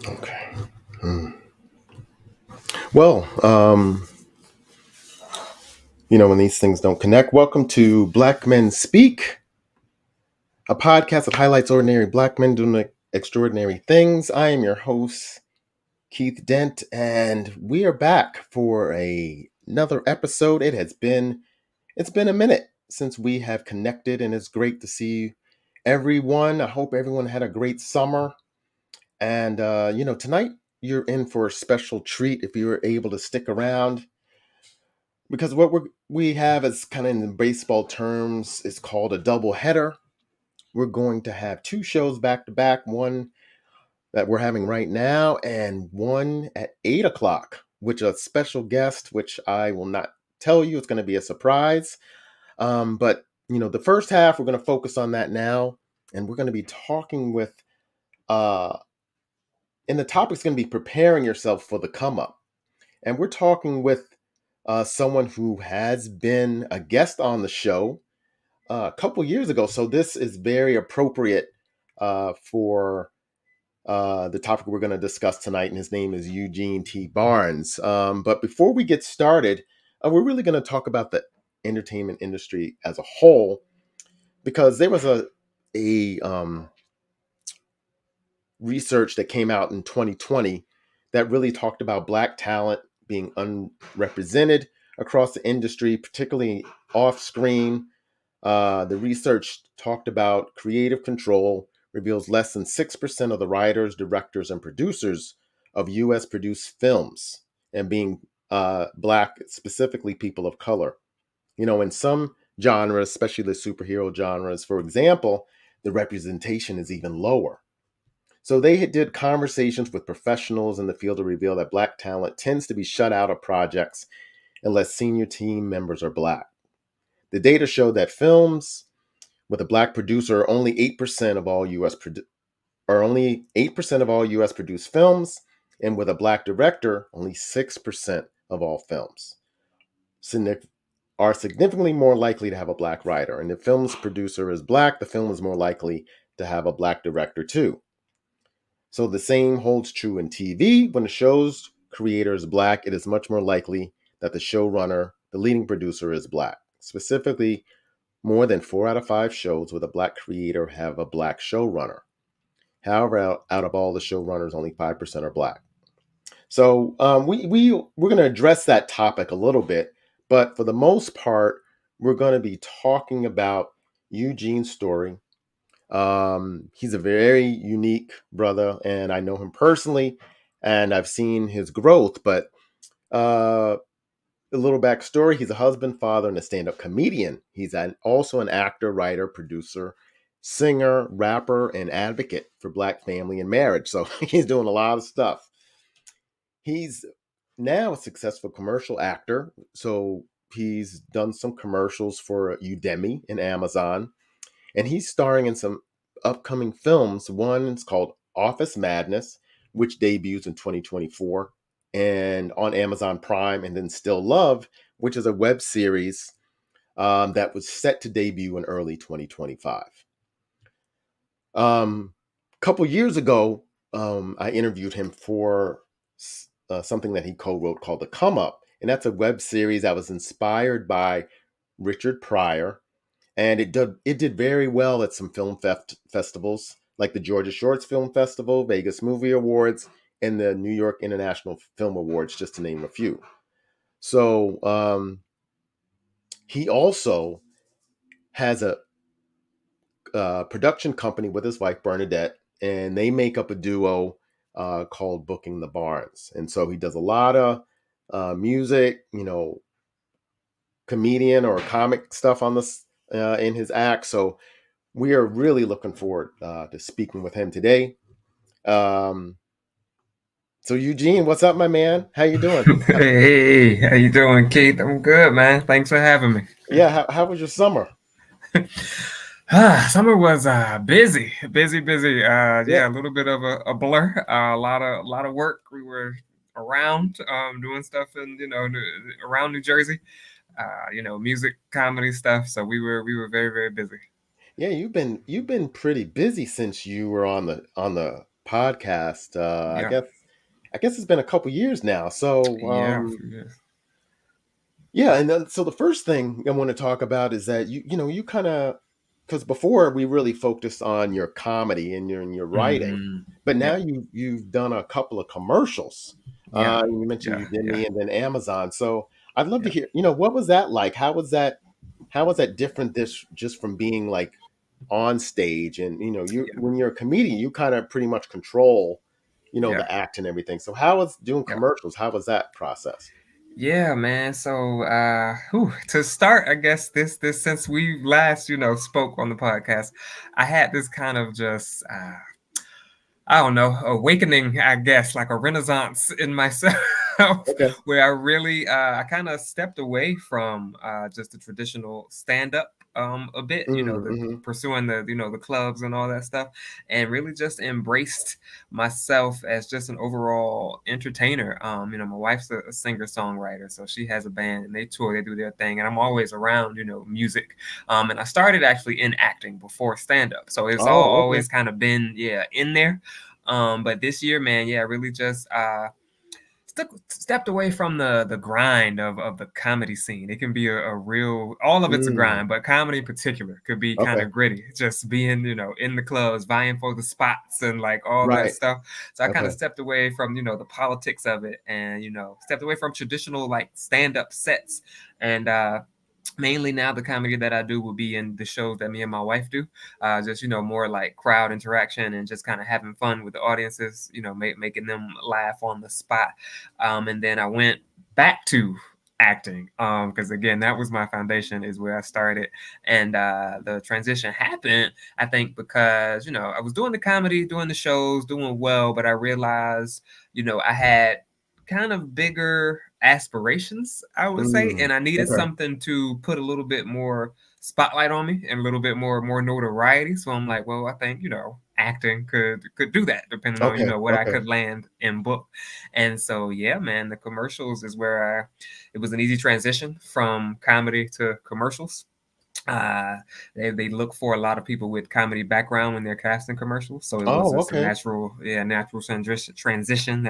Okay. Hmm. Well, when these things don't connect, welcome to Black Men Speak, a podcast that highlights ordinary Black men doing extraordinary things. I am your host, Keith Dent, and we are back for another episode. It's been a minute since we have connected, and it's great to see everyone. I hope everyone had a great summer. And tonight you're in for a special treat if you were able to stick around because what we have is kind of in baseball terms is called a double header. We're going to have two shows back to back, one that we're having right now and one at 8 o'clock, which a special guest, which I will not tell you. It's going to be a surprise. But the first half, we're going to focus on that now. And we're going to be talking with, uh, and the topic's going to be preparing yourself for the come up. And we're talking with someone who has been a guest on the show a couple years ago. So this is very appropriate for the topic we're going to discuss tonight. And his name is Eugene T. Barnes. But before we get started, we're really going to talk about the entertainment industry as a whole, because there was a research that came out in 2020 that really talked about Black talent being unrepresented across the industry, particularly off screen. The research talked about creative control reveals less than 6% of the writers, directors, and producers of US produced films and being Black, specifically people of color. In some genres, especially the superhero genres, for example, the representation is even lower. So they did conversations with professionals in the field to reveal that Black talent tends to be shut out of projects unless senior team members are Black. The data showed that films with a Black producer are only 8% of all US produced films, and with a Black director, only 6% of all films are significantly more likely to have a Black writer. And if film's producer is Black, the film is more likely to have a Black director too. So the same holds true in TV. When the show's creator is Black, it is much more likely that the showrunner, the leading producer, is Black. Specifically, more than 4 out of 5 shows with a Black creator have a Black showrunner. However, out of all the showrunners, only 5% are Black. So we're going to address that topic a little bit, but for the most part, we're going to be talking about Eugene's story. He's a very unique brother, and I know him personally, and I've seen his growth. But a little backstory: he's a husband, father, and a stand-up comedian. He's also an actor, writer, producer, singer, rapper, and advocate for Black family and marriage. So he's doing a lot of stuff. He's now a successful commercial actor. So he's done some commercials for Udemy and Amazon, and he's starring in some upcoming films. One is called Office Madness, which debuts in 2024 and on Amazon Prime, and then Still Love, which is a web series that was set to debut in early 2025. A couple years ago, I interviewed him for something that he co-wrote called The Come Up, and that's a web series that was inspired by Richard Pryor, and it did very well at some film festivals like the Georgia Shorts Film Festival, Vegas Movie Awards, and the New York International Film Awards, just to name a few. So he also has a production company with his wife Bernadette, and they make up a duo called Booking the Barnes. And so he does a lot of music, comedian or comic stuff on this in his act. So we are really looking forward to speaking with him today. Um, so Eugene, what's up, my man? How you doing? Hey, how you doing, Keith? I'm good, man. Thanks for having me. Yeah, how was your summer? Summer was busy. Yeah, Yeah, a little bit of a blur. A lot of work. We were around, doing stuff in around New Jersey. Music, comedy stuff. So we were very busy. yeah, you've been pretty busy since you were on the podcast. Yeah. I guess it's been a couple years now. So Yeah. Yes. yeah, and then, so the first thing I want to talk about is that you kind of, because before we really focused on your comedy and your writing, Hmm. but now Yep. you've done a couple of commercials. Yeah. You mentioned Yeah. Yeah. Udemy and then Amazon. So I'd love to Yeah. hear, what was that like? How was that different this just from being like on stage? And you Yeah. when you're a comedian, you kind of pretty much control, Yeah. the act and everything. So how was doing Yeah. commercials? How was that process? Yeah, man. So, to start, I guess this since we last, spoke on the podcast, I had this kind of just, I don't know, awakening, I guess, like a renaissance in myself, Okay. where I really, I kind of stepped away from just the traditional stand up a bit, the Mm-hmm. pursuing the clubs and all that stuff, and really just embraced myself as just an overall entertainer. My wife's a singer songwriter, so she has a band and they tour, they do their thing, and I'm always around, music. And I started actually in acting before stand up, so it's all Oh, okay. always kind of been in there. But this year, man, yeah, really just stepped away from the grind of the comedy scene. It can be a real, all of it's a Mm, grind, but comedy in particular could be kind okay. of gritty. Just being, in the clubs, vying for the spots and like all that Right. stuff. So I kind of Okay. stepped away from, the politics of it, and stepped away from traditional like stand-up sets. And mainly now the comedy that I do will be in the shows that me and my wife do. Just more like crowd interaction and just kind of having fun with the audiences, making them laugh on the spot. And then I went back to acting, because again, that was my foundation, is where I started. And the transition happened, I think, because I was doing the comedy, doing the shows, doing well, but I realized I had kind of bigger aspirations, I would say, Mm, and I needed okay. something to put a little bit more spotlight on me and a little bit more notoriety. So I'm like, well, I think acting could do that, depending on Okay. what I Okay. could land in book. And so yeah, man, the commercials is where it was an easy transition from comedy to commercials. uh they look for a lot of people with comedy background when they're casting commercials, so it was Oh, just a okay. natural transition,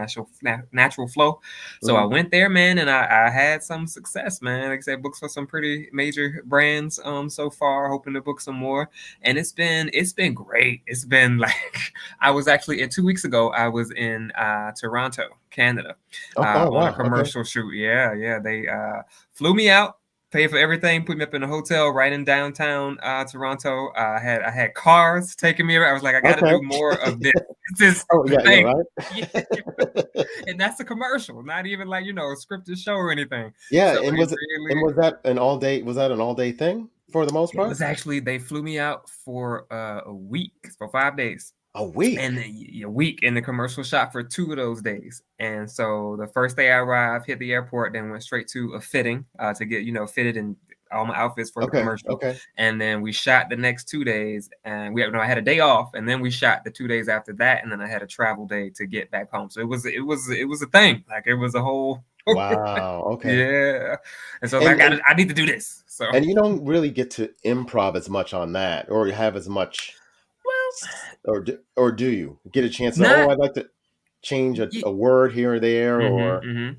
natural flow. So I Mm, went there, man, and I had some success, man. Like I said, books for some pretty major brands so far, hoping to book some more. And it's been great. It's been like I was actually 2 weeks ago, I was in Toronto, Canada, oh, on a wow. Okay. commercial shoot. Yeah, they flew me out, paid for everything, put me up in a hotel right in downtown Toronto. I had cars taking me around. I was like, I got to Okay. do more of this. This is Oh, the yeah, thing. right. Yeah, and that's a commercial, not even like a scripted show or anything. Yeah, So and it and really, was that an all day? Was that an all day thing for the most it part? was actually, they flew me out for a week, for 5 days. A And week. a week in the commercial shop for 2 of those days. And so the first day I arrived, hit the airport, then went straight to a fitting to get fitted in all my outfits for the Okay. commercial. Okay. And then we shot the next 2 days, and I had a day off, and then we shot the 2 days after that, and then I had a travel day to get back home. So it was a thing. Like it was a whole Wow. Okay. yeah. And so I was And like, and I need to do this. So and you don't really get to improv as much on that, or have as much, well, or do you get a chance to? Oh, not I'd like to change a word here or there, or mm-hmm.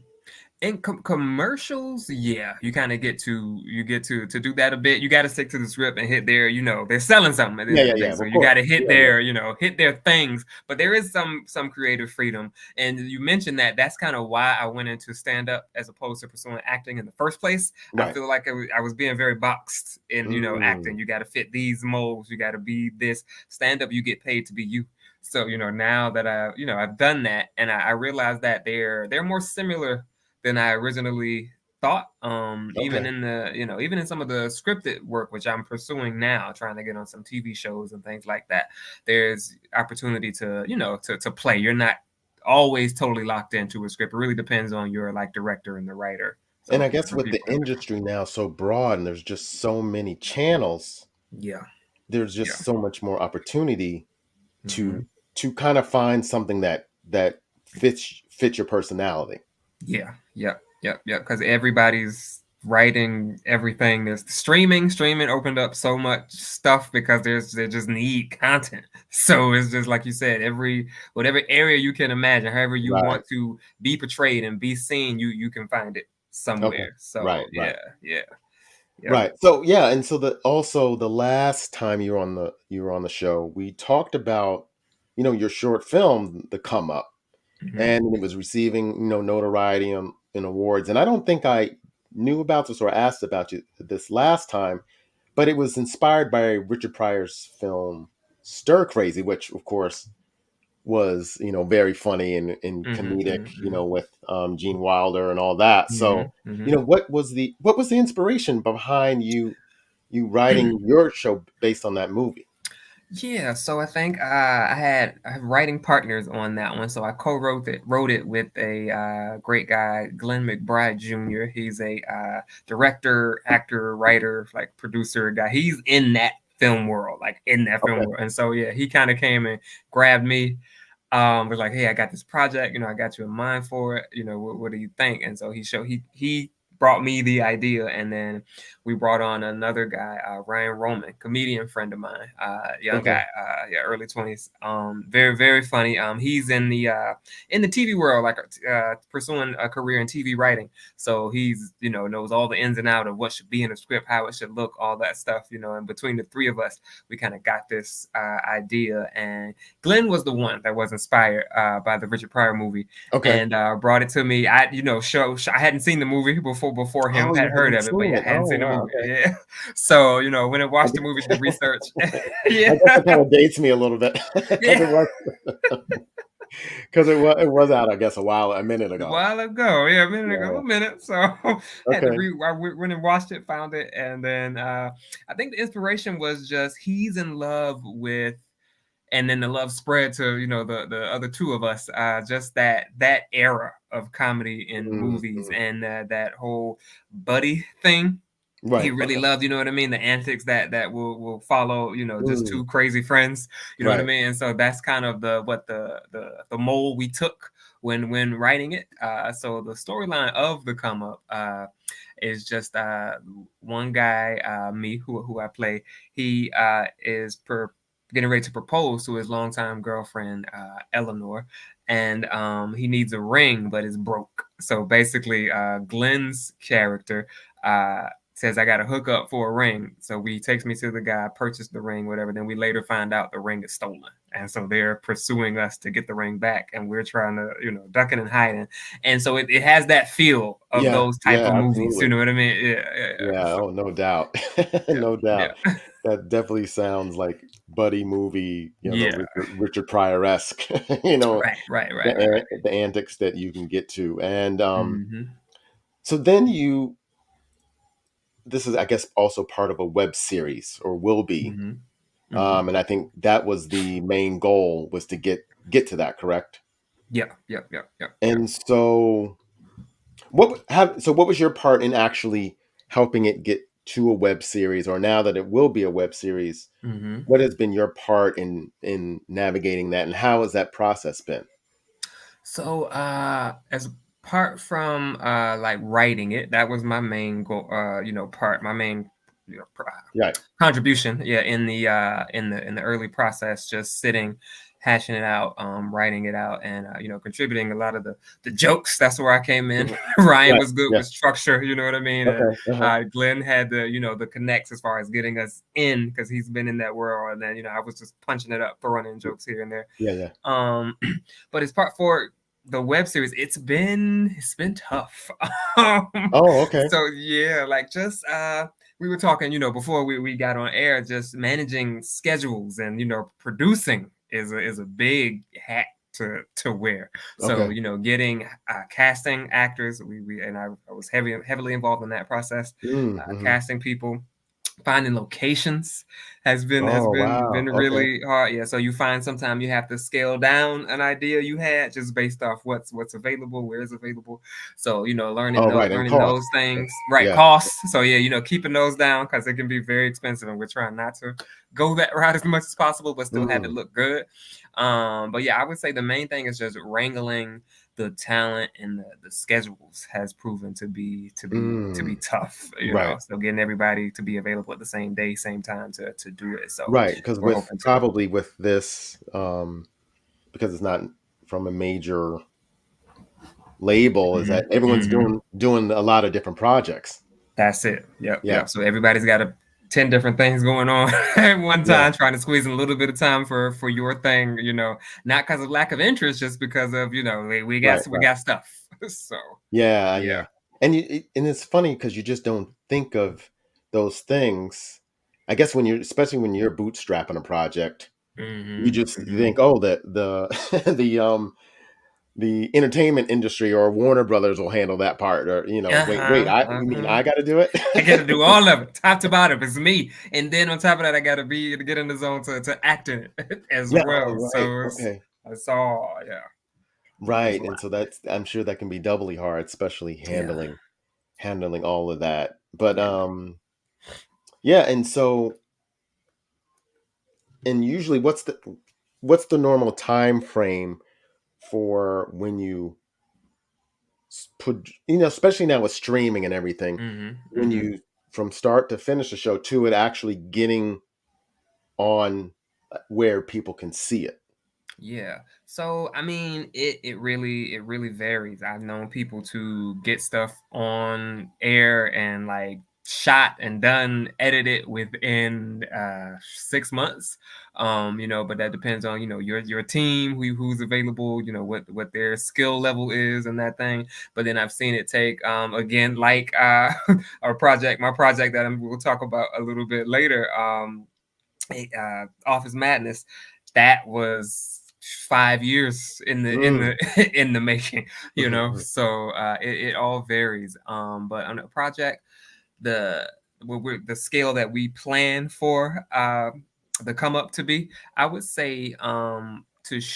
In commercials, yeah, you kind of get to do that a bit. You got to stick to the script and hit their, they're selling something at the yeah, end of yeah, the day, yeah. so Of you course. got to hit Yeah, yeah. their things. But there is some creative freedom, and you mentioned that. That's kind of why I went into stand up as opposed to pursuing acting in the first place. I Right. feel like I was being very boxed in acting. Mm, You got to fit these molds. You got to be this. Stand up, you get paid to be you. So now that I've done that, and I realize that they're more similar than I originally thought. Even okay. in the even in some of the scripted work, which I'm pursuing now, trying to get on some TV shows and things like that. There's opportunity to to play. You're not always totally locked into a script. It really depends on your like director and the writer. And So I guess for with the people, industry now so broad and there's just so many channels, yeah, there's yeah, just so much more opportunity hmm, to kind of find something that fits your personality. yeah, yeah, yeah, yeah. Because everybody's writing everything. There's streaming opened up so much stuff because they just need content. So it's just like you said, whatever area you can imagine, however you Right. want to be portrayed and be seen, you can find it Okay. somewhere. So Right. Right. yeah, yeah, yep. Right. So yeah, and so the last time you were on the show, we talked about, your short film, The Come Up, Hmm. and it was receiving, notoriety and awards. And I don't think I knew about this or asked about you this last time, but it was inspired by Richard Pryor's film Stir Crazy, which of course was, very funny and Hmm. comedic, Hmm. with Gene Wilder and all that. Hmm. So, Hmm. what was the inspiration behind you writing your show based on that movie? Yeah, so I think I have writing partners on that one. So I wrote it with a great guy, Glenn McBride Jr. He's a director, actor, writer, like producer guy. He's in that film world, like in that film Okay. world. And so yeah, he kind of came and grabbed me. Was like, hey, I got this project. I got you in mind for it. What do you think? And so he brought me the idea, and then we brought on another guy, Ryan Roman, comedian friend of mine, young Okay. guy, yeah, early 20s. Very, very funny. He's in the TV world, like pursuing a career in TV writing. So he's, knows all the ins and out of what should be in a script, how it should look, all that stuff. And between the three of us, we kind of got this idea. And Glenn was the one that was inspired by the Richard Pryor movie, Okay. and brought it to me. I hadn't seen the movie before him, Oh, you had heard haven't of it, but seen yeah, it. I hadn't Oh, seen the wow. movie. Okay. Yeah. So, when I I watched the movie, guess, the research. I Yeah. guess it kind of dates me a little bit because Yeah. it was out, I guess, a minute A ago. while ago. Yeah, a minute ago. Yeah. A minute. So had to Okay. went and watched it, found it, and then I think the inspiration was just he's in love with, and then the love spread to the other two of us, just that era of comedy in Mm, movies, mm. and that whole buddy thing. He Right. really Okay. loved, you know what I mean, the antics that will follow, just Mm, two crazy friends, you know what I right. mean. And so that's kind of the mold we took when writing it. So the storyline of the come up is just one guy, me, who I play. He is getting ready to propose to his longtime girlfriend, Eleanor, and he needs a ring, but it's broke. So basically, Glenn's character says, I got to hook up for a ring. So he takes me to the guy, purchase the ring, whatever. Then we later find out the ring is stolen. And so they're pursuing us to get the ring back. And we're trying to, ducking and hiding. And so it has that feel of Yeah. those type Yeah. of movies. You Absolutely. know what I mean? Yeah, yeah, yeah. Yeah. So Oh, no doubt. yeah, No doubt. yeah, That definitely sounds like buddy movie, the yeah. Richard Pryor-esque, you know, Right, right, right, right, right. the antics that you can get to. And Mm-hmm. so then this is, I guess, also part of a web series or will be. Mm-hmm. Mm-hmm. And I think that was the main goal, was to get to that, correct? Yeah, yeah, yeah, yeah, yeah. And so what was your part in actually helping it get to a web series, or now that it will be a web series? Mm-hmm. What has been your part in navigating that, and how has that process been? So, as apart from like writing it, that was my main goal. Part my main Right. contribution. Yeah, in the early process, just sitting, hashing it out, writing it out, and contributing a lot of the jokes. That's where I came in. Mhm. Ryan Right. was good Yeah. with structure. You know what I mean? And Okay. Uh-huh. Glenn had the connects as far as getting us in, because he's been in that world. And then I was just punching it up, throwing in jokes here and there. Yeah. Yeah. Um, but as part for the web series, it's been tough. um, Oh, okay. so yeah, like just we were talking, before we got on air, just managing schedules and producing is a big hat to wear. So Okay. getting casting actors, we and I was heavily involved in that process, Mm-hmm. casting people, finding locations has been has Oh, been wow. been Okay. really hard. Yeah, so you find sometimes you have to scale down an idea you had just based off what's available, where it's available. So learning Oh, right. And learning cost. those things, right? Yeah. Costs. So yeah, keeping those down, because it can be very expensive, and we're trying not to go that route as much as possible, but still have it Mm. look good. But yeah, I would say the main thing is just wrangling the talent and the schedules has proven to be Mm, tough, right. so getting everybody to be available at the same day, same time to do it. So Right. Because we're with hoping to. probably with this, because it's not from a major label, is that everyone's Hmm. doing a lot of different projects. That's it. Yep, Yeah. yep. So everybody's got 10 different things going on at one Yeah. time, trying to squeeze in a little bit of time for your thing, not because of lack of interest, just because of, we Right. we Right. got stuff. So Yeah. yeah. Yeah. And it's funny because you just don't think of those things. I guess especially when you're bootstrapping a project, you Hmm. just Hmm. think, oh, the the entertainment industry or Warner Brothers will handle that part, or wait, Uh-huh. you mean Uh-huh. I got to do it? I got to do all of it, top to bottom. It's me, and then on top of that, I got to get in the zone to act in it as Yeah. Oh, well. right. So Okay. it's all, yeah, it's Right. a lot. And so I'm sure that can be doubly hard, especially Yeah, handling all of that. But yeah. yeah, and usually what's the normal time frame for when you put, especially now with streaming and everything, Hmm. when Hmm. you from start to finish the show to it actually getting on where people can see it. Yeah. So I mean, it really varies. I've known people to get stuff on air and like shot and done, edited within 6 months. But that depends on, your team, who's available, what their skill level is and that thing. But then I've seen it take again, like my project that we'll talk about a little bit later. Office Madness, that was 5 years in the in Mm. the in the making, So it all varies. But on a project, the the scale that we plan for the come up to be, I would say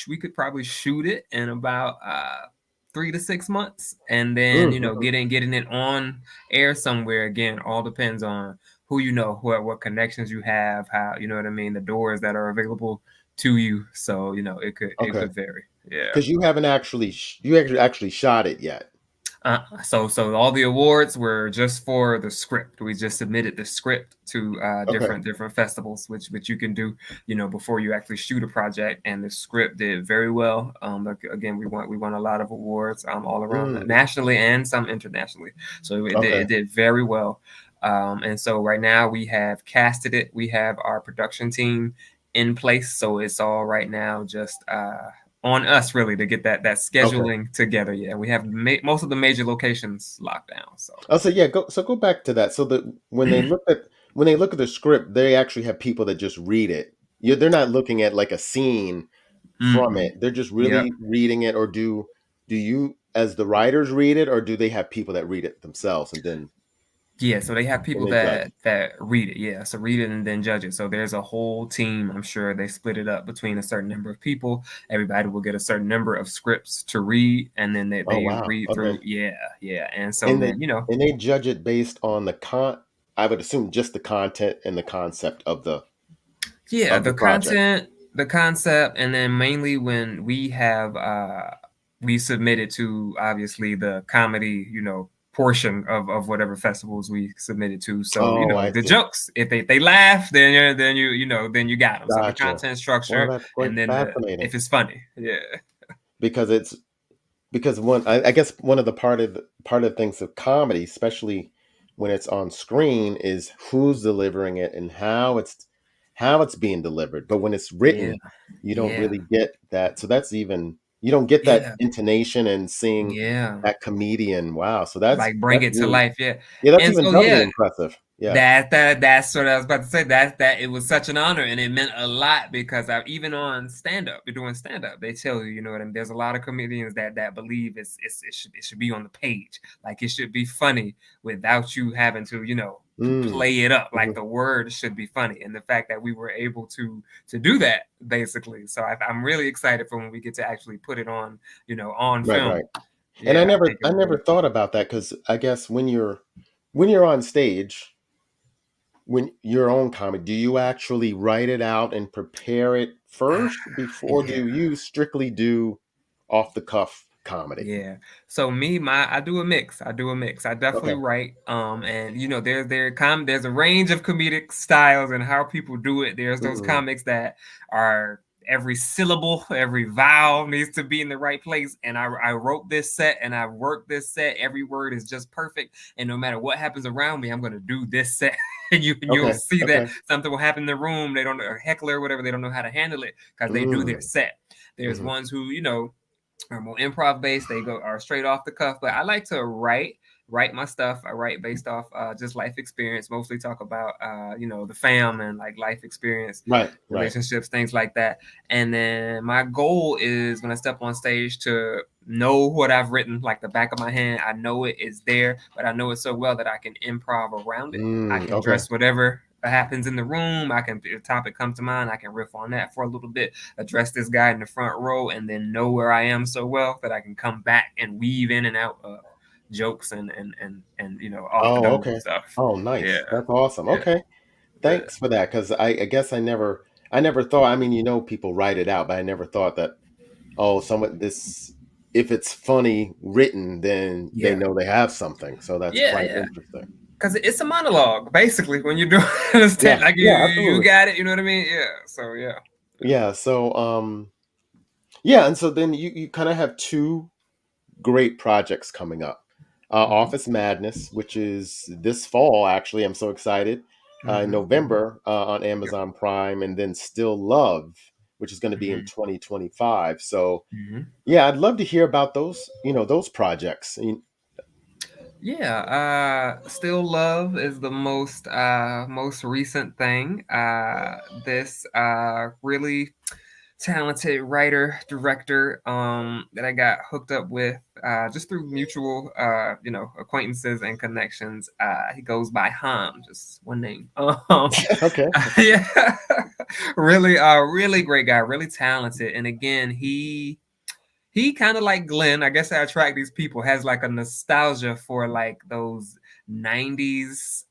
we could probably shoot it in about 3 to 6 months, and then Mhm. getting it on air somewhere. Again, all depends on who what connections you have, how, you know what I mean, the doors that are available to you. So it could Okay. vary. Yeah. Because you actually shot it yet. So all the awards were just for the script. We just submitted the script to Okay. different festivals, which you can do, before you actually shoot a project. And the script did very well. Again, we won a lot of awards all around Mm. nationally and some internationally. So Okay. it did very well. And so right now we have casted it. We have our production team in place. So it's all right now just on us really to get that Okay. scheduling together. Yeah, we have most of the major locations locked down. So I'll say, yeah, go back to that. So that when they look at the script, they actually have people that just read it. They're not looking at like a scene from mm-mm. it. They're just Yep. really reading it. Or do you as the writers read it, or do they have people that read it themselves and then Yeah, so they have and people they judge? that read it. Yeah, so read it and then judge it. So there's a whole team. I'm sure they split it up between a certain number of people. Everybody will get a certain number of scripts to read, and then they, Oh they wow. read Okay. through. Yeah, yeah. And so And they then judge it based on I would assume just the content and the concept yeah, of the the project. content, the concept, and then mainly when we submitted to, obviously, the comedy, portion of whatever festivals we submitted to. So, Oh, I the see. jokes, if they laugh, then you got them. So the Gotcha. content Well, structure, that's quite and then fascinating if it's funny. Yeah. because I guess one of the part of things of comedy, especially when it's on screen, is who's delivering it and how it's being delivered. But when it's Yeah. written, you don't Yeah. really get that. So that's even you don't get that Yeah. intonation and seeing Yeah. that comedian. Wow. So Like bring that's it to really life. Yeah. yeah, that's And even so doubly yeah, impressive. Yeah. that's what I was about to say. That it was such an honor, and it meant a lot because even on stand up, you're doing stand up. They tell you, you know what I mean. There's a lot of comedians that believe it should be on the page, like it should be funny without you having to Mm. play it up. Like Mhm. the word should be funny, and the fact that we were able to do that basically. So I'm really excited for when we get to actually put it on Right, right. film. And Yeah, I think I it'll never be. thought about that because I guess when you're on stage, when your own comic, do you actually write it out and prepare it first before Yeah. do you strictly do off the cuff? comedy? Yeah. So me, I do a mix. I do a mix. I definitely Okay. write. And there's a range of comedic styles and how people do it. There's those Mm, comics that are every syllable, every vowel needs to be in the right place. And I wrote this set and I worked this set. Every word is just perfect. And no matter what happens around me, I'm gonna do this set. And you'll okay. see that Okay. something will happen in the room. They don't know, a heckler or whatever, they don't know how to handle it because they do their Mm, set. There's hmm. ones who, are more improv based. They go are straight off the cuff. But I like to write my stuff. I write based off just life experience. Mostly talk about the fam and like life experience, Right. Right. relationships, things like that. And then my goal is when I step on stage to know what I've written like the back of my hand. I know it is there, but I know it so well that I can improv around it. I Mm, can okay. dress whatever happens in the room. I can, if a topic comes to mind, I can riff on that for a little bit, address this guy in the front row, and then know where I am so well that I can come back and weave in and out of jokes and off the Oh, dome okay. stuff. Oh, Yeah, nice. That's awesome. yeah, Okay. yeah, Thanks for that. Because I guess I never thought. I mean, people write it out, but I never thought that. Oh, someone this if it's funny written, then they yeah, know they have something. So that's yeah, quite yeah. interesting. Because it's a monologue basically when you're doing a Yeah. stand, like you Yeah. you Absolutely. got it. You know what I mean? Yeah. So yeah. Yeah. So yeah, and so then you kind of have two great projects coming up. Mm-hmm. Office Madness, which is this fall, actually. I'm so excited. In Mm-hmm. Mm-hmm. November on Yep. Amazon Prime, and then Still Love, which is going to be in Mm-hmm. 2025. So, Mm-hmm. yeah, I'd love to hear about those projects. Yeah, Still Love is the most recent thing. This really talented writer director that I got hooked up with just through mutual acquaintances and connections. He goes by Ham, just one name. Okay. Yeah, really great guy, really talented. And again, he kind of like Glenn, I guess I attract these people, has like a nostalgia for like those 90s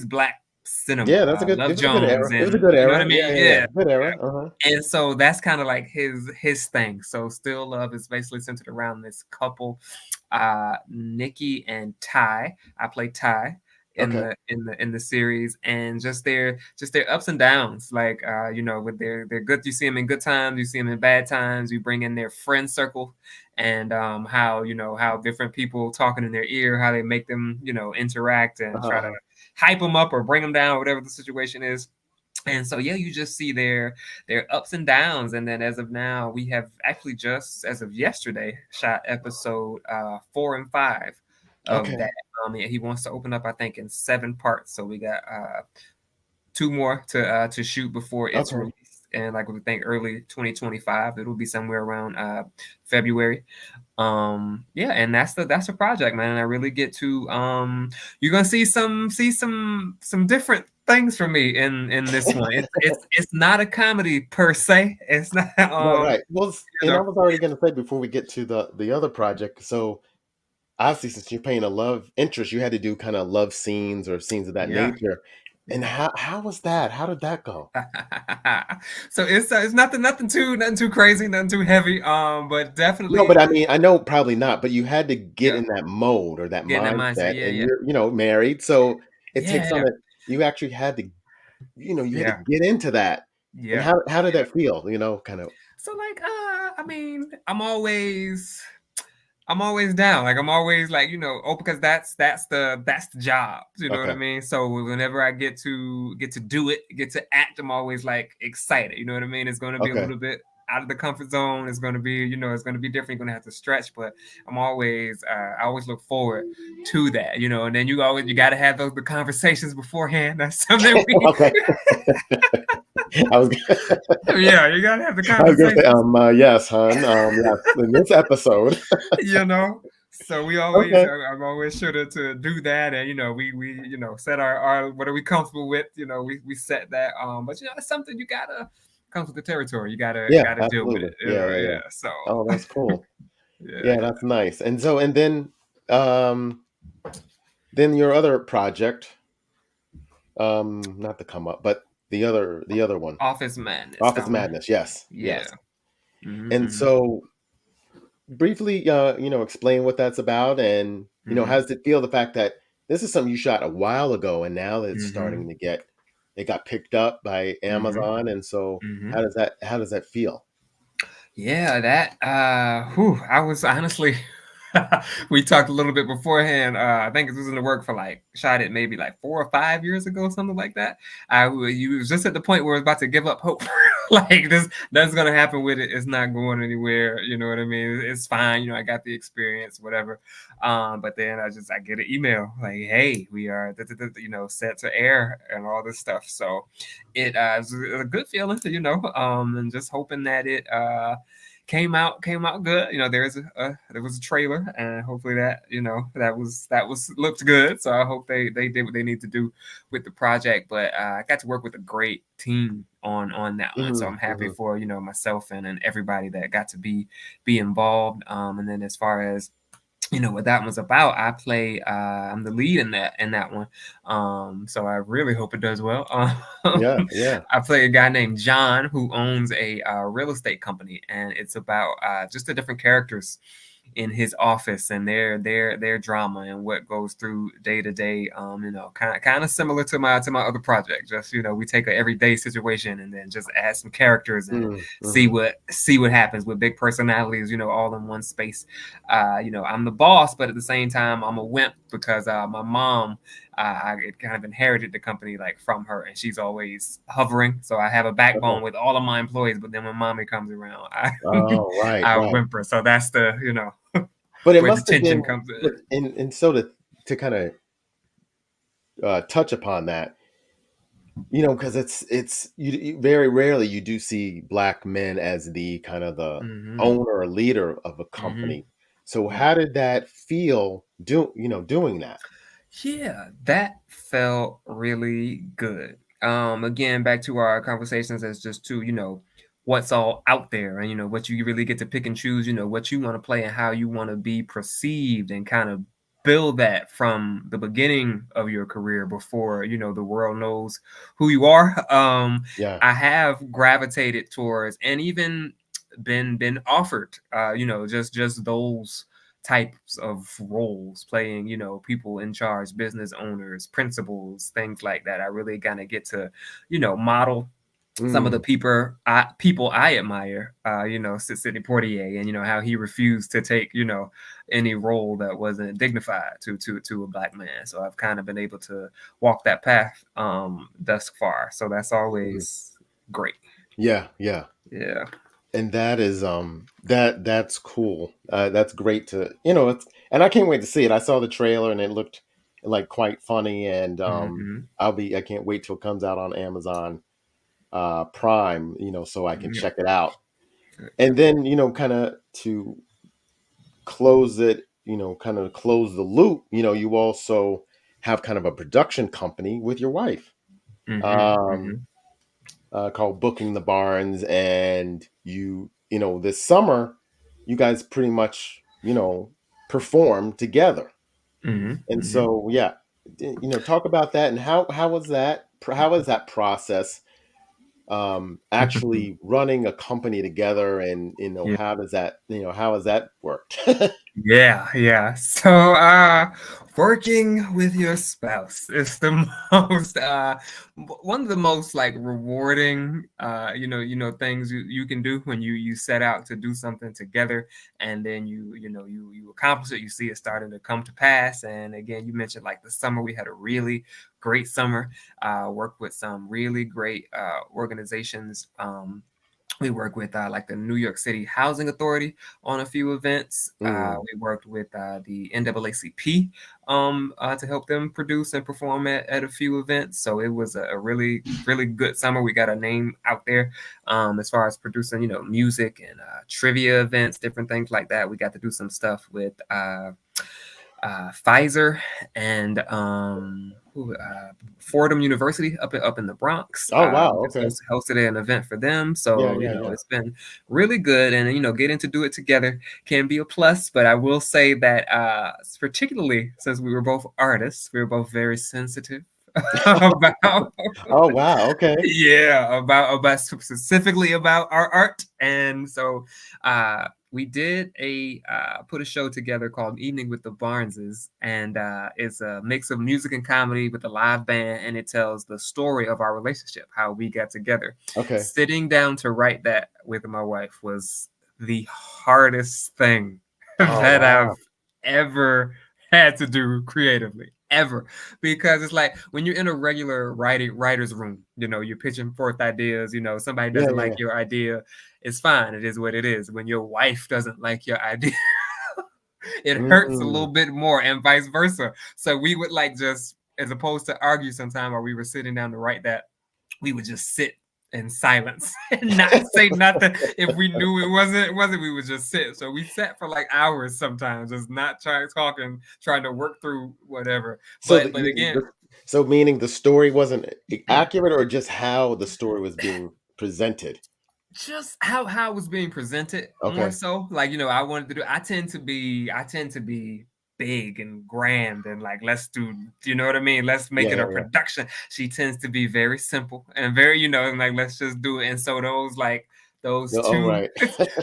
black cinema, Yeah, that's a good. It Love was a good Jones, era. It was a and good you know what I era. Yeah, mean? yeah, yeah. Yeah. Good era. Uh-huh. And so that's kind of like his thing. So Still Love is basically centered around this couple, Nikki and Ty. I play Ty in Okay. the series, and just their ups and downs. Like with their good, you see them in good times, you see them in bad times. You bring in their friend circle, and how different people talking in their ear, how they make them interact and Uh-huh. try to Uh-huh. hype them up or bring them down, whatever the situation is. And so yeah, you just see their ups and downs. And then as of now, we have actually just as of yesterday shot episode 4 and 5 of Okay. that. Yeah, he wants to open up, I think, in 7 parts. So we got two more to shoot before it's Okay. released. And like we think early 2025, it'll be somewhere around February. Yeah, and that's the project, man. And I really get to you're gonna see some different things from me in this one. It's not a comedy per se. It's not Right, right. Well, you and I know was already going to say before we get to the other project. So obviously, since you're playing a love interest, you had to do kind of love scenes or scenes of that yeah. nature. And Yeah. how was that? How did that go? So it's nothing too crazy, nothing too heavy. But No, definitely but I mean, I know probably not, but you had to get yeah, in that mode or that getting that mindset. mindset, Yeah, and yeah. you're married, so it takes on Yeah. a. You actually had to, you had to Yeah. get into that. And Yeah. how did Yeah. that feel? Kind of. So like I mean, I'm always down. Like I'm always like, oh, because that's the job. You know what I Okay. mean? So whenever I get to do it, get to act, I'm always like excited. You know what I mean? It's gonna be a Okay. little bit out of the comfort zone. It's gonna be, it's gonna be different. You're gonna have to stretch, but I always look forward to that, and then you gotta have the conversations beforehand. That's something we Okay. I was. yeah, you gotta have the I was gonna say, conversations. yes, hon. Yes, in this episode. you know. So Okay. I'm always sure to do that, and we set our what are we comfortable with. We set that. But it's something you gotta comes with the territory. You gotta Yeah, gotta deal with absolutely. it. Yeah, yeah, yeah. Yeah. So Oh, that's cool. yeah, Yeah, yeah. that's nice. And um, then your other project, not to come up, but the other one, Office Madness. Office Madness. Yes, Yeah. yes. Hmm. And Hmm. so briefly, explain what that's about, and how Mm-hmm. does it feel, the fact that this is something you shot a while ago, and now that it's Mm-hmm. starting to get, it got picked up by Mm-hmm. Amazon, and so Mm-hmm. how does that feel? Yeah, that I was honestly we talked a little bit beforehand. I think it was in the work for like shot it maybe like 4 or 5 years ago, something like that. You was just at the point where I was about to give up hope. Like this that's gonna happen with it. It's not going anywhere. You know what I mean? It's fine. I got the experience, whatever. But then I get an email like, hey, we are set to air and all this stuff. So it was a good feeling, and just hoping that it came out good. There was a trailer, and hopefully that was looked good. So I hope they did what they need to do with the project. But I got to work with a great team on that one, so Hmm. I'm happy Hmm. for myself and everybody that got to be involved. And then as far as what that one's about. I'm the lead in that one. So I really hope it does well. Yeah, yeah. I play a guy named John who owns a real estate company, and it's about just the different characters in his office and their drama and what goes through day to day. Kind of similar to my other project. Just we take a everyday situation and then just add some characters and see Mm-hmm. what happens with big personalities. All in one space. I'm the boss, but at the same time, I'm a wimp because my mom, I kind of inherited the company like from her, and she's always hovering. So I have a backbone Oh, with all of my employees, but then when mommy comes around, I oh, right, I right. whimper. So that's the But it where the must have tension been, comes in. but and so to kind of touch upon that, because it's very rarely you do see black men as the kind of the Hmm. owner or leader of a Hmm. company. So Yeah. how did that feel, doing that? Yeah, that felt really good. Again, back to our conversations as just to, what's all out there and, what you really get to pick and choose, what you want to play and how you want to be perceived and kind of build that from the beginning of your career before, the world knows who you are. Yeah. I have gravitated towards and even been offered, just those types of roles playing people in charge, business owners, principals, things like that. I really kind of get to model some of the Mm. people I admire, Sidney Poitier, and how he refused to take any role that wasn't dignified to a black man. So I've kind of been able to walk that path thus far. So that's Mhm. always great. Yeah, yeah. Yeah. And that is that's cool. That's great to, it's, and I can't wait to see it. I saw the trailer and it looked like quite funny, and Hmm. I can't wait till it comes out on Amazon Prime, so I can Yeah. check it out. And then, kind of to close it, kind of close the loop, you also have kind of a production company with your wife, Hmm. um, Hmm. called Booking the Barnes. And this summer, you guys pretty much, perform together. Hmm. And Hmm. so, yeah, talk about that, and how was that process, actually running a company together, and Yeah. how has that worked? Yeah, yeah. So, working with your spouse is the most, one of the most like rewarding, things you can do when you set out to do something together, and then you accomplish it. You see it starting to come to pass. And again, you mentioned like the summer. We had a really great summer. Worked with some really great organizations. We work with like the New York City Housing Authority on a few events. Mm, We worked with the NAACP to help them produce and perform at a few events. So it was a really, really good summer. We got a name out there as far as producing, music and trivia events, different things like that. We got to do some stuff with Pfizer and Fordham University up in the Bronx. oh, wow, We just okay. hosted an event for them, Yeah, so yeah, yeah. it's been really good. And getting to do it together can be a plus. But I will say that particularly since we were both artists, we were both very sensitive about Oh, wow, okay. yeah, about specifically about our art. And so we did a put a show together called Evening with the Barneses, and it's a mix of music and comedy with a live band, and it tells the story of our relationship, how we got together. Okay. Sitting down to write that with my wife was the hardest thing Oh that I've wow. ever had to do creatively, ever, because it's like when you're in a regular writer's room, you're pitching forth ideas, somebody Yeah, doesn't yeah, like yeah. your idea, it's fine, it is what it is. When your wife doesn't like your idea, it hurts a little Mm. bit more, and vice versa. So we would like, just as opposed to argue sometime, or we were sitting down to write that, we would just sit in silence and not say nothing. If we knew it wasn't, we would just sit. So we sat for like hours sometimes, just not talking, trying to work through whatever. So But again, so meaning the story wasn't accurate, or just how the story was being presented? just how it was being presented, more Okay. so. Like, I wanted to do, I tend to be big and grand, and like, let's do, you know what I mean, let's make Yeah, it a yeah, yeah. production. She tends to be very simple and very, and like, let's just do it. And so those Yeah, all two right.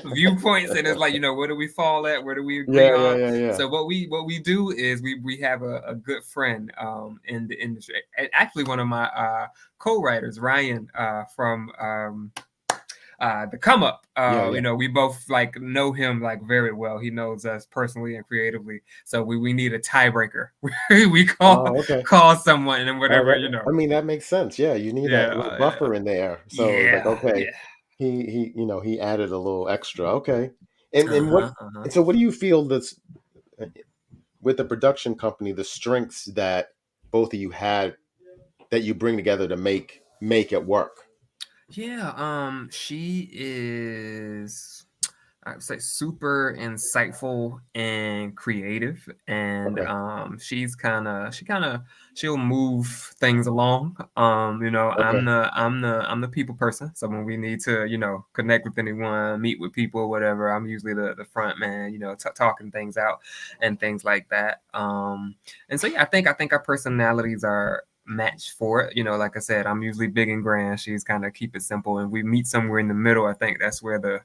viewpoints, and it's like, where do we fall at, where do we agree Yeah, yeah, on? yeah, yeah. So what we do is we have a good friend in the industry, actually one of my co-writers, Ryan, from the come up. Yeah, yeah. We both like know him like very well. He knows us personally and creatively. So we need a tiebreaker. we call Oh, okay. call someone, and Oh, whatever. that, I mean, that makes sense. Yeah, you need that little Yeah, yeah, buffer in there. So it's like, yeah, okay, yeah. he added a little extra. Okay. And what Uh-huh, uh-huh. and so what do you feel that's with the production company, the strengths that both of you had that you bring together to make it work? Yeah, she is, I would say, super insightful and creative, and Okay. she'll move things along. Okay. I'm the people person, so when we need to, connect with anyone, meet with people, whatever, I'm usually the front man, talking things out and things like that. And so yeah, I think our personalities are match for it. Like I said, I'm usually big and grand. She's kind of keep it simple, and we meet somewhere in the middle. I think that's where the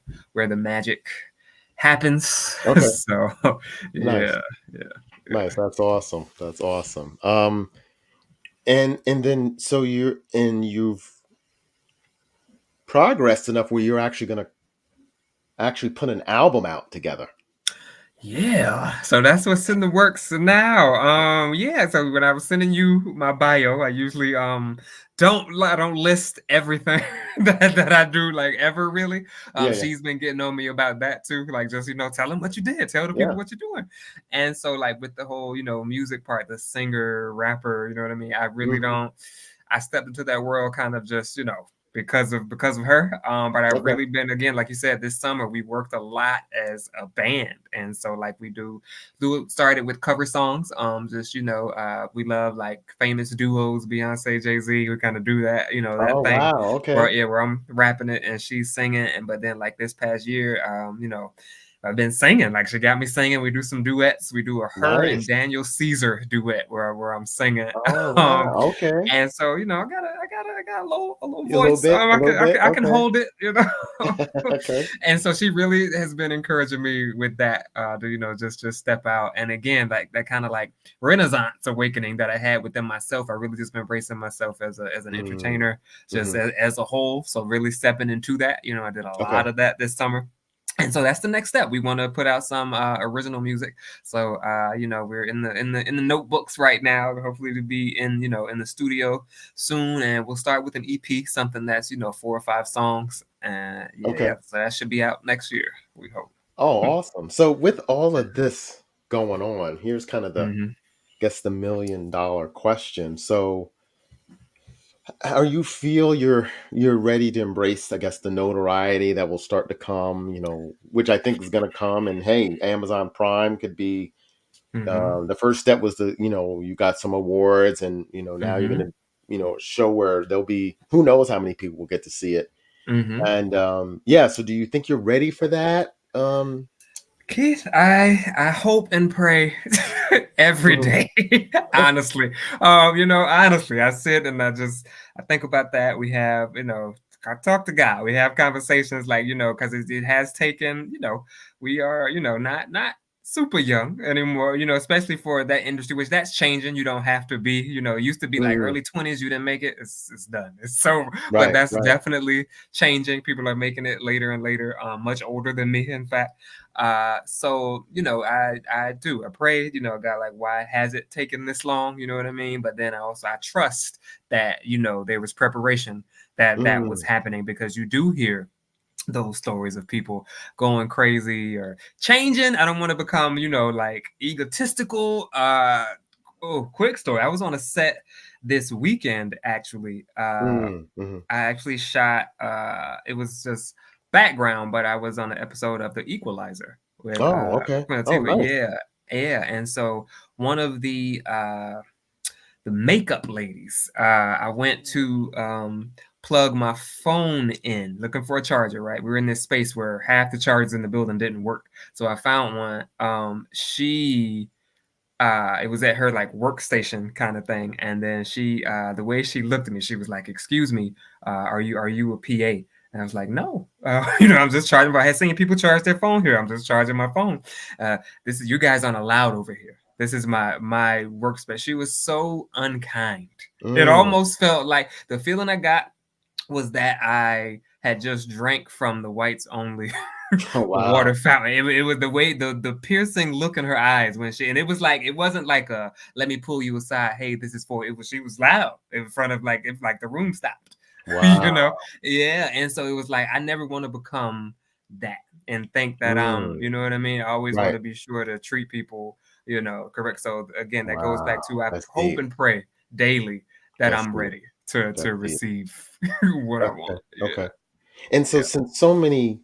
magic happens. Okay. So Nice. yeah, yeah. Nice. That's awesome. That's awesome. And then so you've progressed enough where you're actually going to actually put an album out together. Yeah, so that's what's in the works now. Yeah. So when I was sending you my bio, I usually don't list everything that I do, like, ever really. Yeah, yeah. She's been getting on me about that too, like, just, tell them what you did, tell the people Yeah. what you're doing. And so, like, with the whole music part, the singer rapper, you know what I mean. I really Hmm. don't. I stepped into that world kind of just because of her. But I've Okay. really been, again, like you said, this summer we worked a lot as a band, and so like we do started with cover songs. Just we love like famous duos, Beyonce, Jay-Z. We kind of do that, that Oh, thing. wow. Where, Okay. yeah, where I'm rapping it and she's singing, and but then like this past year, I've been singing. Like, she got me singing. We do some duets. We do a her and Nice. Daniel Caesar duet where I'm singing. Oh, um, wow. Okay. and so, I got a little A little voice. bit, a little bit. I can Okay. hold it. Okay. And so she really has been encouraging me with that, to just step out. And again, like that kind of like renaissance awakening that I had within myself. I really just been embracing myself as an Mm. entertainer, just Hmm. as a whole. So really stepping into that. I did a Okay. lot of that this summer. And so that's the next step. We want to put out some original music. So we're in the notebooks right now. Hopefully to be in the studio soon, and we'll start with an EP, something that's 4 or 5 songs. And yeah, Okay. yeah. So that should be out next year, we hope. Oh, awesome. So with all of this going on, here's kind of Hmm. guess the $1 million question. So are you feel you're ready to embrace, I guess, the notoriety that will start to come, which I think is going to come. And hey, Amazon Prime could be Hmm. the first step was you got some awards, and now you're Hmm. going to show where there'll be who knows how many people will get to see it. Hmm. And yeah, so do you think you're ready for that? Keith, I hope and pray every Mhm. day. Honestly, honestly, I sit and I think about that. We have I talk to God. We have conversations like, because it has taken, we are, not super young anymore, especially for that industry, which that's changing. You don't have to be, it used to be like Mm, early 20s, you didn't make it, it's done. It's so, but right, that's right. definitely changing. People are making it later and later, much older than me, in fact. So, I pray, God, like, why has it taken this long? You know what I mean? But then I trust that, there was preparation that was Mm, happening, because you do hear those stories of people going crazy or changing. I don't want to become, like, egotistical. Quick story. I was on a set this weekend, actually. mhm. I actually shot, it was just background, but I was on an episode of The Equalizer with Oh, okay. Queen Oh, Latifah. nice. Yeah. Yeah. And so one of the makeup ladies. I went to plug my phone in, looking for a charger. Right, we were in this space where half the chargers in the building didn't work, so I found one. It was at her like workstation kind of thing, and then the way she looked at me, she was like, "Excuse me, are you a PA?" And I was like, "No, I'm just charging. I had seen people charge their phone here. I'm just charging my phone. This is, you guys aren't allowed over here. This is my workspace." She was so unkind. It Mm. almost felt like the feeling I got was that I had just drank from the whites only Oh, water wow. fountain. It was the way, the piercing look in her eyes when and it was like, it wasn't like a let me pull you aside. Hey, this is for, it was, she was loud in front of, like, if like the room stopped, Wow. Yeah. And so it was like, I never want to become that and think that Mm. you know what I mean? I always want Right. to be sure to treat people, correct. So again, that goes Wow. back to, I That's hope deep. and pray daily that That's I'm deep. ready to That's deep. receive what I Okay. want. Okay. And so Yeah. since so many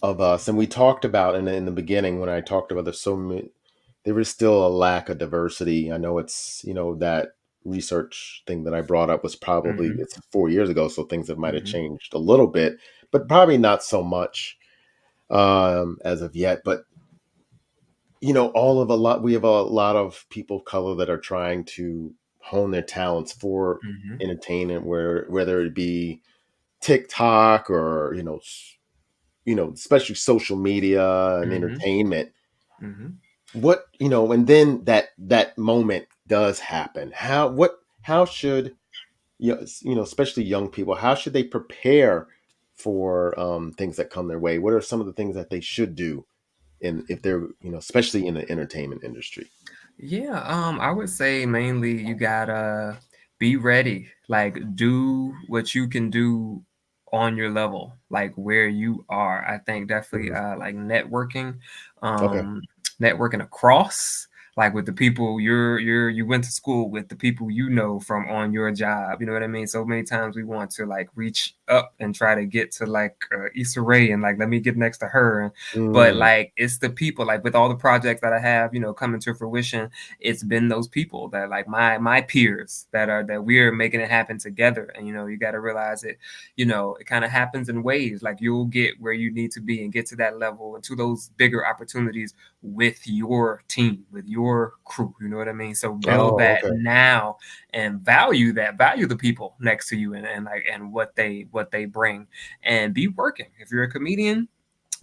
of us, and we talked about in the beginning when I talked about there's so many, there is still a lack of diversity. I know it's, that research thing that I brought up was probably, Mm-hmm. it's 4 years ago, so things that might have Mm-hmm. changed a little bit, but probably not so much as of yet. But we have a lot of people of color that are trying to hone their talents for Mm-hmm. entertainment, whether it be TikTok or especially social media and Mm-hmm. entertainment. Mm-hmm. And then that moment does happen. How should especially young people, how should they prepare for things that come their way? What are some of the things that they should do if they're especially in the entertainment industry? Yeah, I would say mainly you gotta be ready. Like, do what you can do on your level, like where you are. I think definitely Mhm. like networking, Okay. um, networking across, like with the people you went to school with, the people from on your job. You know what I mean? So many times we want to like reach up and try to get to like Issa Rae and like let me get next to her, but Mm, like it's the people, like with all the projects that I have, coming to fruition, it's been those people that like my peers that we're making it happen together. And you got to realize it, it kind of happens in waves. Like, you'll get where you need to be and get to that level and to those bigger opportunities with your team, with your crew. You know what I mean? So build oh, that okay. now and value the people next to you, and what they bring, and be working. If you're a comedian,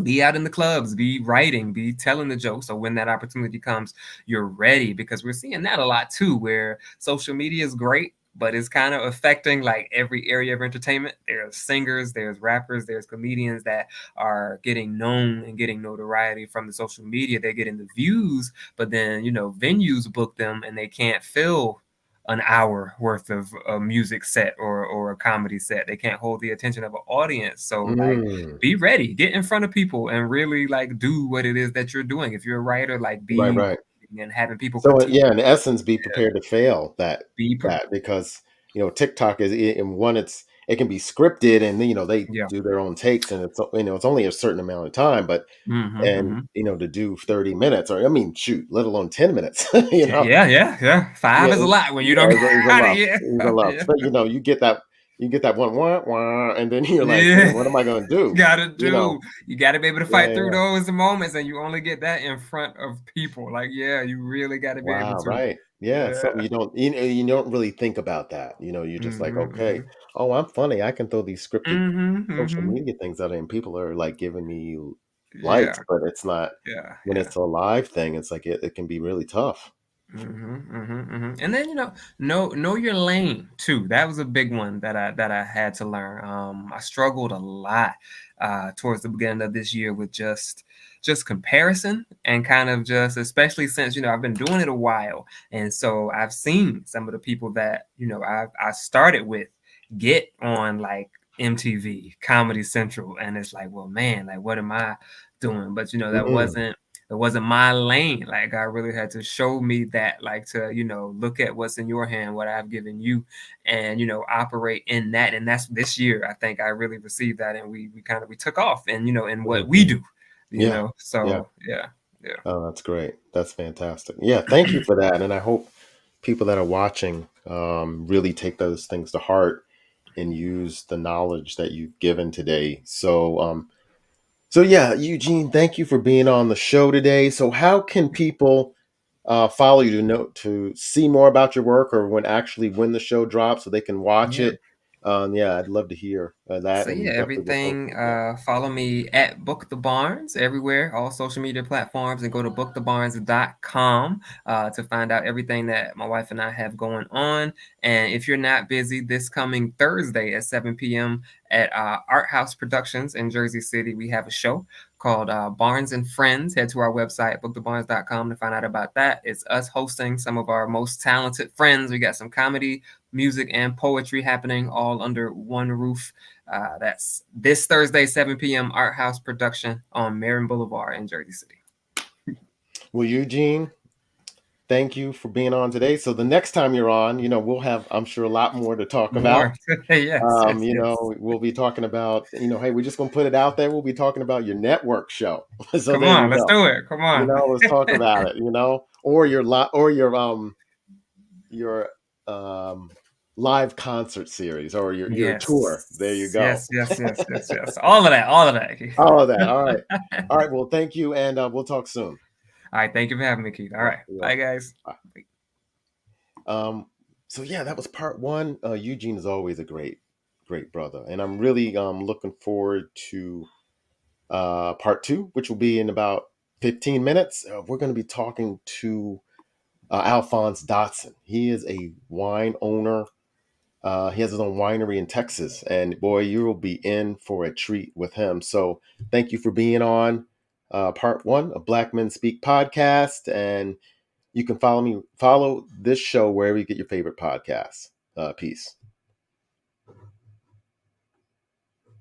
be out in the clubs, be writing, be telling the jokes. So when that opportunity comes, you're ready, because we're seeing that a lot too, where social media is great, but it's kind of affecting like every area of entertainment. There's singers, there's rappers, there's comedians that are getting known and getting notoriety from the social media. They're getting the views, but then, venues book them and they can't fill an hour worth of a music set or a comedy set. They can't hold the attention of an audience. So like, Mm, be ready, get in front of people and really like do what it is that you're doing. If you're a writer, like, right, be right. and having people So critique. yeah, in essence, be prepared to fail Be pre- that because TikTok is in one, it can be scripted and they yeah. do their own takes, and it's only a certain amount of time, but Mm-hmm, and mm-hmm. to do 30 minutes, or I mean, shoot, let alone 10 minutes, Yeah, yeah, yeah. Five yeah, is a lot when you don't yeah, it's a got it. lot, Yeah, it's a lot. yeah, But you get that one wah, wah, and then you're like, man, yeah. what am I going to do? Gotta You know, do. You gotta be able to yeah, fight through yeah. those moments, and you only get that in front of people. Like, yeah, you really gotta be able Wow, to right. Yeah, it's something Yeah. you don't really think about that. You're just like, Mhm, okay, mhm. oh, I'm funny. I can throw these scripted Mhm, social mhm. media things out there, and people are like giving me likes, Yeah, but it's not yeah, when yeah. it's a live thing. It's like it can be really tough. And then know your lane too. That was a big one that I had to learn. I struggled a lot towards the beginning of this year with just comparison and kind of just, especially since I've been doing it a while, and so I've seen some of the people that I started with get on like MTV, Comedy Central, and it's like, well, man, like what am I doing? But that Mm, wasn't it wasn't my lane. Like God really had to show me that, like to, look at what's in your hand, what I've given you, and operate in that. And that's this year, I think I really received that, and we took off and in what we mhm. do, Yeah, yeah. So yeah, yeah. Oh, that's great. That's fantastic. Yeah, thank you for that. And I hope people that are watching really take those things to heart and use the knowledge that you've given today. So yeah, Eugene, thank you for being on the show today. So how can people follow you to see more about your work, or when the show drops so they can watch Yeah. it? Yeah, I'd love to hear that, So yeah, and definitely we'll post everything. it. Yeah. Follow me at Book the Barnes everywhere, all social media platforms, and go to bookthebarnes.com to find out everything that my wife and I have going on. And if you're not busy, this coming Thursday at 7 p.m. at Art House Productions in Jersey City, we have a show called Barnes and Friends. Head to our website, bookthebarnes.com, to find out about that. It's us hosting some of our most talented friends. We got some comedy, music, and poetry happening all under one roof. That's this Thursday, 7 p.m. Art House production on Marion Boulevard in Jersey City. Well, Eugene, thank you for being on today. So the next time you're on, we'll have, I'm sure, a lot more to talk about. More. Yes, yes, yes. We'll be talking about, hey, we're just gonna put it out there. We'll be talking about your network show. So Come there on, you let's go. do it. Come on. Let's talk about it. Or your live concert series, or your tour. There you Yes, go. yes, yes, yes, yes, yes. All of that, all of that. All of that. All right. All right. Well, thank you, and we'll talk soon. All right, thank you for having me, Keith. All All right. right, You're bye, welcome. guys. Bye. So yeah, that was part one. Eugene is always a great brother, and I'm really looking forward to part two, which will be in about 15 minutes. We're going to be talking to Alphonse Dotson. He is a wine owner. He has his own winery in Texas, and boy, you will be in for a treat with him. So thank you for being on part one of Black Men Speak podcast, and you can follow this show wherever you get your favorite podcasts. Peace.